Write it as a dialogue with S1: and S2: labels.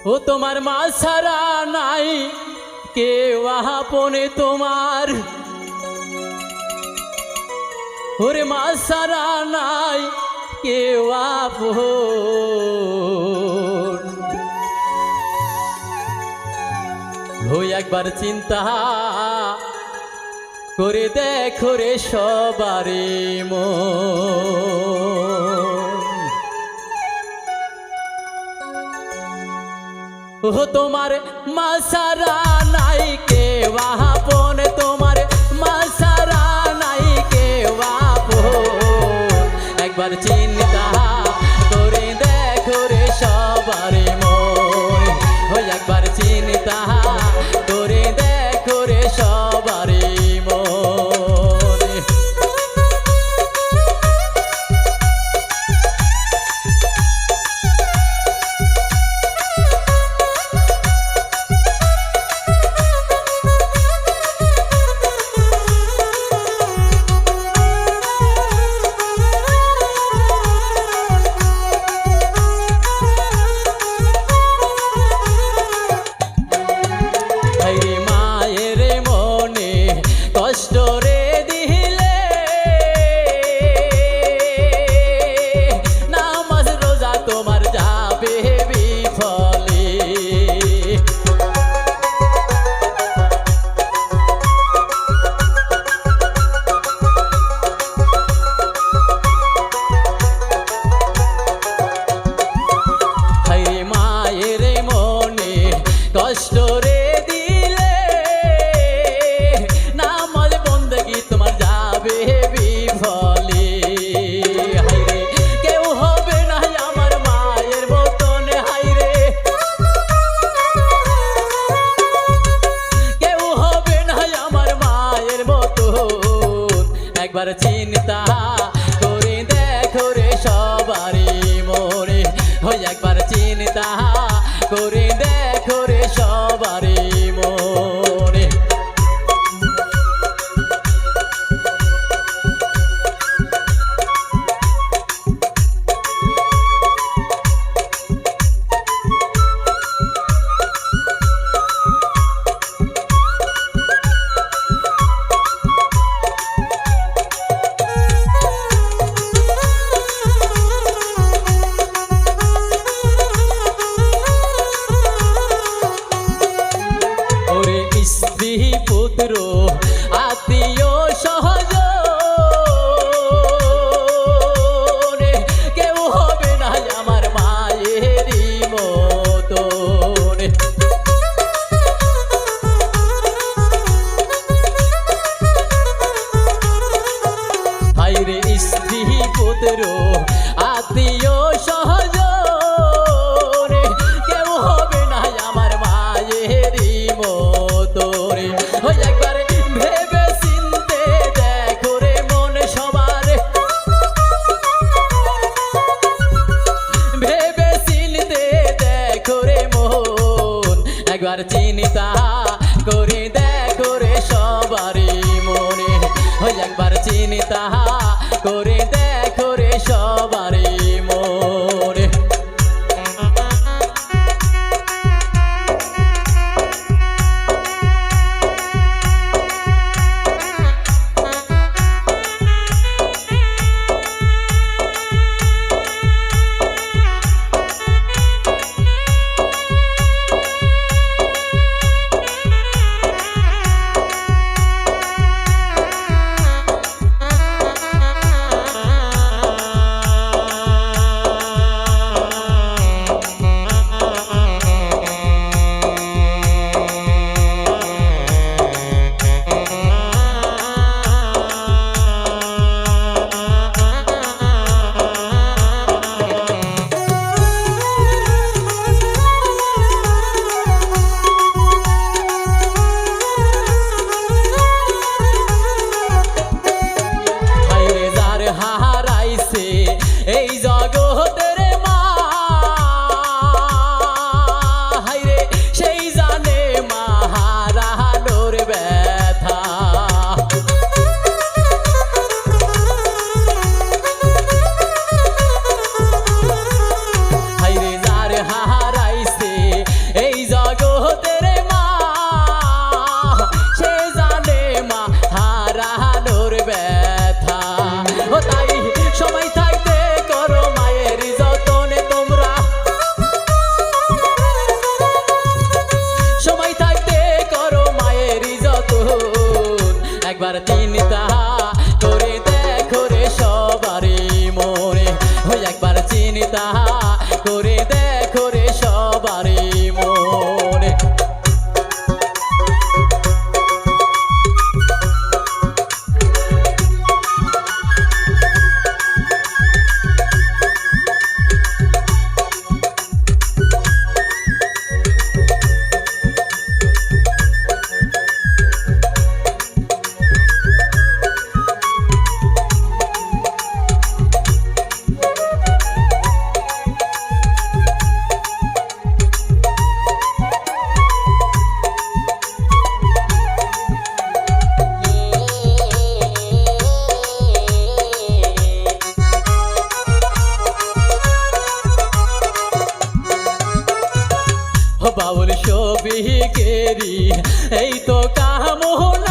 S1: ও তোমার মা ছাড়া নাই কেউ আপনে তোমার, ওরে মা ছাড়া নাই কেউ আপন। হই একবার চিন্তা করে দেখো রে সবারে মন। ও তোমার মা ছাড়া নাই কেউ আপন, তোমার মা ছাড়া নাই কেউ আপন। একবার চিন্তা করে দেখো রে সবারে মন। ওই একবার চিন্তা করে দেখো রে সবারে মন। কষ্ট রে দিলে নামাজ রোজা তোমার যাবে বিফলে। হায়রে মায়ের মনে কষ্ট রে তোমার যাবে বিফলে। হায়রে কেউ হবে না আমার মায়ের মতন, হায়রে কেউ হবে না আমার মায়ের মতন। একবার চিন্তা করে দেখো রে সবারই মনে। হয় একবার চিন্তা করে দেখো রে সবারই মনে। স্ত্রী পুত্র আত্মীয় সহজন কেউ হবে না আমার মায়েরই মতন। হায়রে স্ত্রী পুত্র আত্মীয় সহজন কেউ হবে না আমার মায়েরই মতন। একবার ভেবে চিনতে দেখো রে মন সবার, ভেবে চিনতে দেখো রে মন। একবার চিন্তা করে দেখো রে সবারই মনে। একবার চিন্তা করে দেখো রে সবারই মনে। তা করে দেখো রে সবারই মনে। বাউল সবিকেরি এই তো কামনা